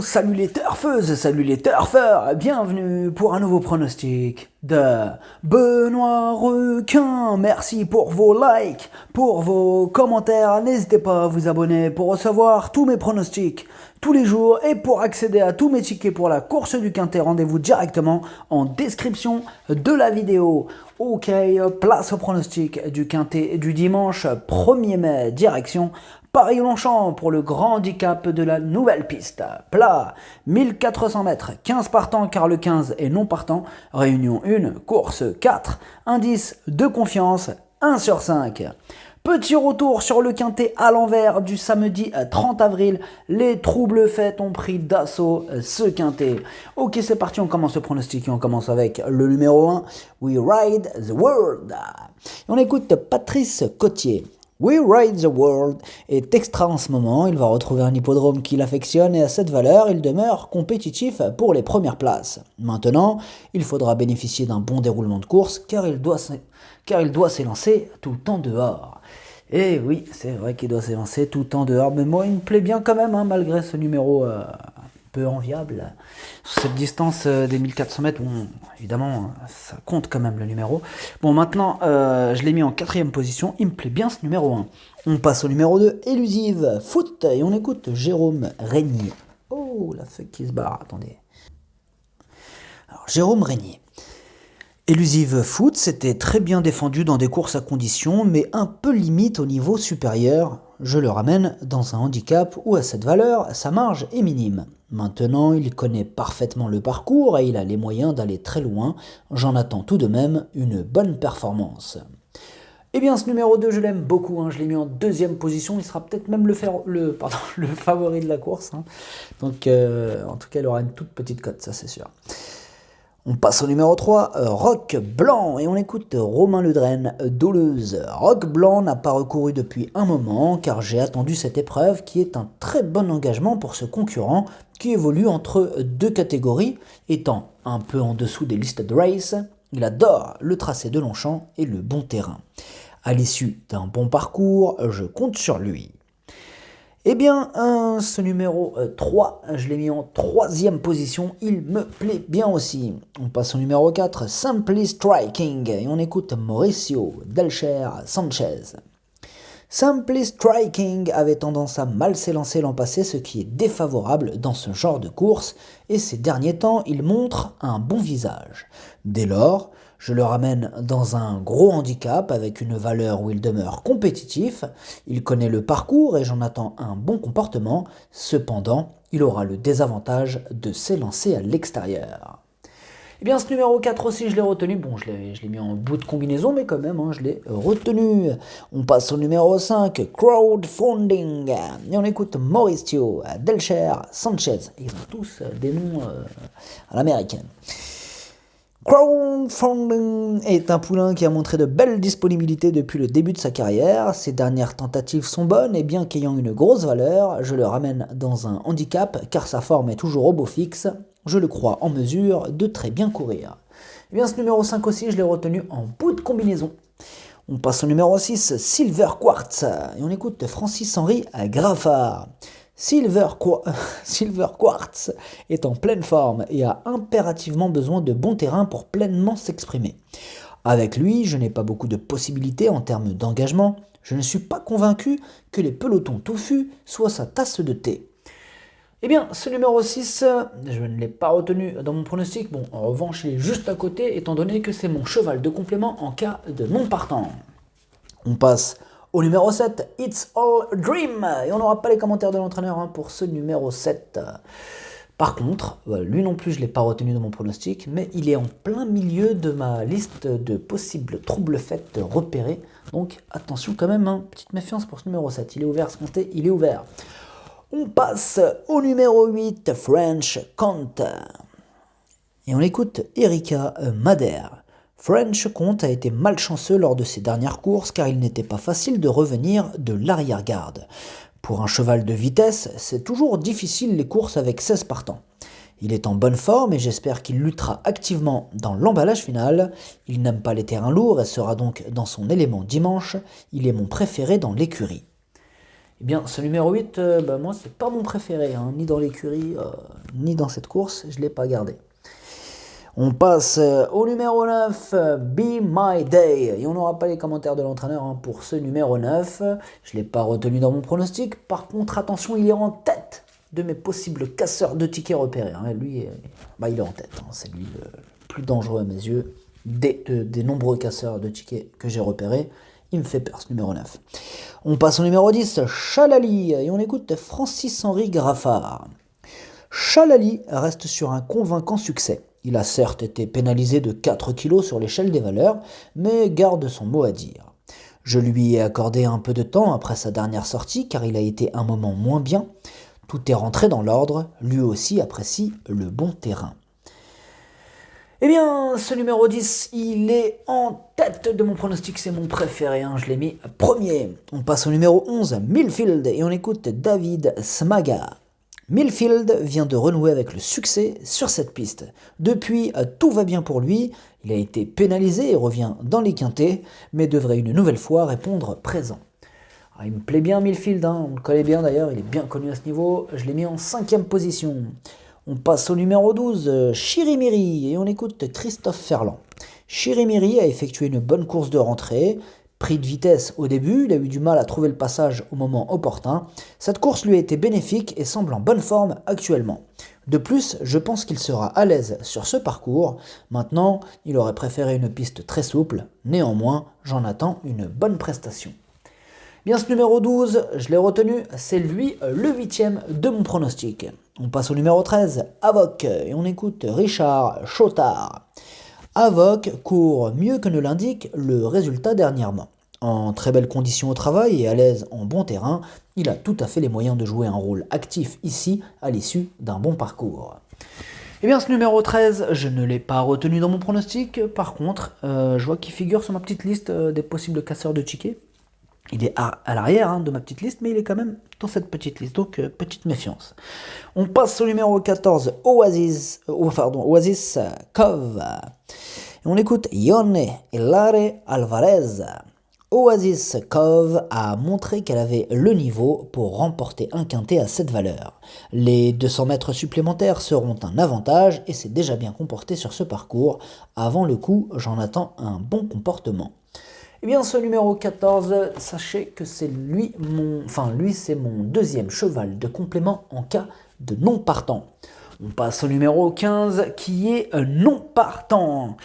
salut les turfeuses, salut les turfeurs, bienvenue pour un nouveau pronostic de Benoît Requin. Merci pour vos likes, pour vos commentaires, n'hésitez pas à vous abonner pour recevoir tous mes pronostics tous les jours et pour accéder à tous mes tickets pour la course du Quintet, rendez-vous directement en description de la vidéo. Ok, place au pronostic du Quintet du dimanche 1er mai, direction Paris-Longchamp pour le grand handicap de la nouvelle piste. Plat, 1400 mètres, 15 partants car le 15 est non partant. Réunion 1, course 4, indice de confiance 1 sur 5. Petit retour sur le Quintet à l'envers du samedi 30 avril. Les troubles fêtes ont pris d'assaut ce Quintet. Ok, c'est parti, on commence le pronostic et on commence avec le numéro 1, We Ride the World. Et on écoute Patrice Cotier. We Ride the World est extra en ce moment, il va retrouver un hippodrome qu'il affectionne et à cette valeur, il demeure compétitif pour les premières places. Maintenant, il faudra bénéficier d'un bon déroulement de course car il doit s'élancer tout le temps dehors. Et oui, c'est vrai qu'il doit s'élancer tout le temps dehors, mais moi il me plaît bien quand même, malgré ce numéro peu enviable. Sur cette distance des 1400 mètres, bon, évidemment, ça compte quand même le numéro. Bon, maintenant, je l'ai mis en 4e position, il me plaît bien ce numéro 1. On passe au numéro 2, Élusive Foot, et on écoute Jérôme Régnier. Oh, la feuille qui se barre, attendez. Alors, Jérôme Régnier. Élusive Foot s'était très bien défendu dans des courses à conditions, mais un peu limite au niveau supérieur. Je le ramène dans un handicap où à cette valeur, sa marge est minime. Maintenant, il connaît parfaitement le parcours et il a les moyens d'aller très loin. J'en attends tout de même une bonne performance. Eh bien, ce numéro 2, je l'aime beaucoup. Je l'ai mis en 2e position. Il sera peut-être même le favori de la course. Donc, en tout cas, il aura une toute petite cote, ça c'est sûr. On passe au numéro 3, Roc Blanc, et on écoute Romain Ledrenne d'Oleuse. Roc Blanc n'a pas recouru depuis un moment, car j'ai attendu cette épreuve qui est un très bon engagement pour ce concurrent qui évolue entre deux catégories, étant un peu en dessous des listes de race. Il adore le tracé de Longchamp et le bon terrain. À l'issue d'un bon parcours, je compte sur lui. Eh bien, ce numéro 3, je l'ai mis en 3e position, il me plaît bien aussi. On passe au numéro 4, Simply Striking, et on écoute Mauricio Delcher Sanchez. Simply Striking avait tendance à mal s'élancer l'an passé, ce qui est défavorable dans ce genre de course, et ces derniers temps, il montre un bon visage. Dès lors, je le ramène dans un gros handicap avec une valeur où il demeure compétitif. Il connaît le parcours et j'en attends un bon comportement. Cependant, il aura le désavantage de s'élancer à l'extérieur. Eh bien, ce numéro 4 aussi, je l'ai retenu. Bon, je l'ai mis en bout de combinaison, mais quand même, je l'ai retenu. On passe au numéro 5, Crowdfunding. Et on écoute Mauricio Delcher Sanchez. Ils ont tous des noms à l'américaine. Crowdfunding est un poulain qui a montré de belles disponibilités depuis le début de sa carrière. Ses dernières tentatives sont bonnes et bien qu'ayant une grosse valeur, je le ramène dans un handicap car sa forme est toujours au beau fixe. Je le crois en mesure de très bien courir. Et bien ce numéro 5 aussi, je l'ai retenu en bout de combinaison. On passe au numéro 6, Silver Quartz, et on écoute Francis-Henri Graffard. Silver Quartz est en pleine forme et a impérativement besoin de bon terrain pour pleinement s'exprimer. Avec lui, je n'ai pas beaucoup de possibilités en termes d'engagement. Je ne suis pas convaincu que les pelotons touffus soient sa tasse de thé. Eh bien, ce numéro 6, je ne l'ai pas retenu dans mon pronostic. Bon, en revanche, il est juste à côté, étant donné que c'est mon cheval de complément en cas de non partant. On passe au numéro 7, It's All a Dream. Et on n'aura pas les commentaires de l'entraîneur pour ce numéro 7. Par contre, lui non plus, je ne l'ai pas retenu dans mon pronostic, mais il est en plein milieu de ma liste de possibles troubles faits repérés. Donc, attention quand même, petite méfiance pour ce numéro 7. Il est ouvert, ce compté, il est ouvert. On passe au numéro 8, French Comte. Et on écoute Erika Madère. French Comte a été malchanceux lors de ses dernières courses car il n'était pas facile de revenir de l'arrière-garde. Pour un cheval de vitesse, c'est toujours difficile les courses avec 16 partants. Il est en bonne forme et j'espère qu'il luttera activement dans l'emballage final. Il n'aime pas les terrains lourds et sera donc dans son élément dimanche. Il est mon préféré dans l'écurie. Eh bien, ce numéro 8, moi, c'est pas mon préféré, hein, ni dans l'écurie, ni dans cette course, je l'ai pas gardé. On passe au numéro 9, Be My Day. Et on n'aura pas les commentaires de l'entraîneur hein, pour ce numéro 9. Je ne l'ai pas retenu dans mon pronostic. Par contre, attention, il est en tête de mes possibles casseurs de tickets repérés. Hein. Lui, il est en tête. Hein. C'est lui le plus dangereux à mes yeux des nombreux casseurs de tickets que j'ai repérés. Il me fait peur ce numéro 9. On passe au numéro 10, Chalali. Et on écoute Francis-Henri Graffard. Chalali reste sur un convaincant succès. Il a certes été pénalisé de 4 kilos sur l'échelle des valeurs, mais garde son mot à dire. Je lui ai accordé un peu de temps après sa dernière sortie car il a été un moment moins bien. Tout est rentré dans l'ordre, lui aussi apprécie le bon terrain. Eh bien, ce numéro 10, il est en tête de mon pronostic, c'est mon préféré, hein, je l'ai mis premier. On passe au numéro 11, Millfield, et on écoute David Smaga. Millfield vient de renouer avec le succès sur cette piste. Depuis, tout va bien pour lui, il a été pénalisé et revient dans les quintés, mais devrait une nouvelle fois répondre présent. Alors, il me plaît bien Millfield, hein, on le connaît bien d'ailleurs, il est bien connu à ce niveau, je l'ai mis en 5e position. On passe au numéro 12, Chirimiri, et on écoute Christophe Ferland. Chirimiri a effectué une bonne course de rentrée, pris de vitesse au début, il a eu du mal à trouver le passage au moment opportun. Cette course lui a été bénéfique et semble en bonne forme actuellement. De plus, je pense qu'il sera à l'aise sur ce parcours. Maintenant, il aurait préféré une piste très souple. Néanmoins, j'en attends une bonne prestation. Bien, ce numéro 12, je l'ai retenu, c'est lui le 8e de mon pronostic. On passe au numéro 13, Avoc, et on écoute Richard Chotard. Avoc court mieux que ne l'indique le résultat dernièrement. En très belles conditions au travail et à l'aise en bon terrain, il a tout à fait les moyens de jouer un rôle actif ici à l'issue d'un bon parcours. Eh bien, ce numéro 13, je ne l'ai pas retenu dans mon pronostic. Par contre, je vois qu'il figure sur ma petite liste des possibles casseurs de tickets. Il est à l'arrière de ma petite liste, mais il est quand même dans cette petite liste, donc petite méfiance. On passe au numéro 14, Oasis Cove. Et on écoute Ione Hilare Alvarez. Oasis Cove a montré qu'elle avait le niveau pour remporter un quintet à cette valeur. Les 200 mètres supplémentaires seront un avantage et c'est déjà bien comporté sur ce parcours. Avant le coup, j'en attends un bon comportement. Eh bien, ce numéro 14, sachez que c'est lui c'est mon deuxième cheval de complément en cas de non partant. On passe au numéro 15 qui est non partant.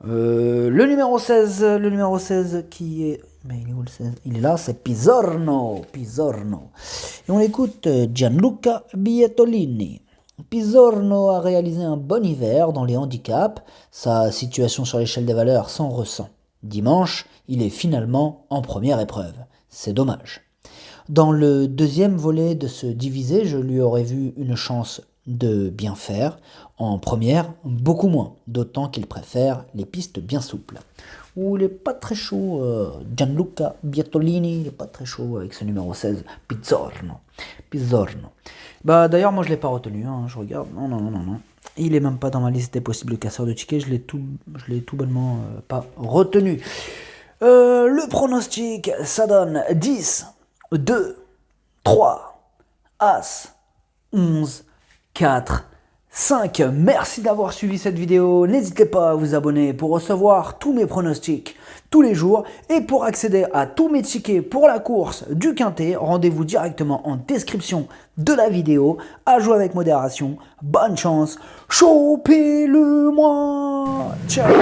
Le numéro 16 qui est... Mais il est où le 16 ? Il est là, c'est Pizzorno. Et on écoute Gianluca Bietolini. Pizzorno a réalisé un bon hiver dans les handicaps. Sa situation sur l'échelle des valeurs s'en ressent. Dimanche, il est finalement en première épreuve. C'est dommage. Dans le deuxième volet de ce divisé, je lui aurais vu une chance de bien faire. En première, beaucoup moins, d'autant qu'il préfère les pistes bien souples. Il n'est pas très chaud, Gianluca Bietolini, il n'est pas très chaud avec ce numéro 16, Pizzorno. D'ailleurs, moi je ne l'ai pas retenu, je regarde, non. Il est même pas dans ma liste des possibles casseurs de tickets, je l'ai tout bonnement pas retenu. Le pronostic, ça donne 10, 2, 3, As, 11, 4, 5. Merci d'avoir suivi cette vidéo. N'hésitez pas à vous abonner pour recevoir tous mes pronostics tous les jours. Et pour accéder à tous mes tickets pour la course du Quintet, rendez-vous directement en description de la vidéo. À jouer avec modération. Bonne chance. Chopez-le-moi. Ciao.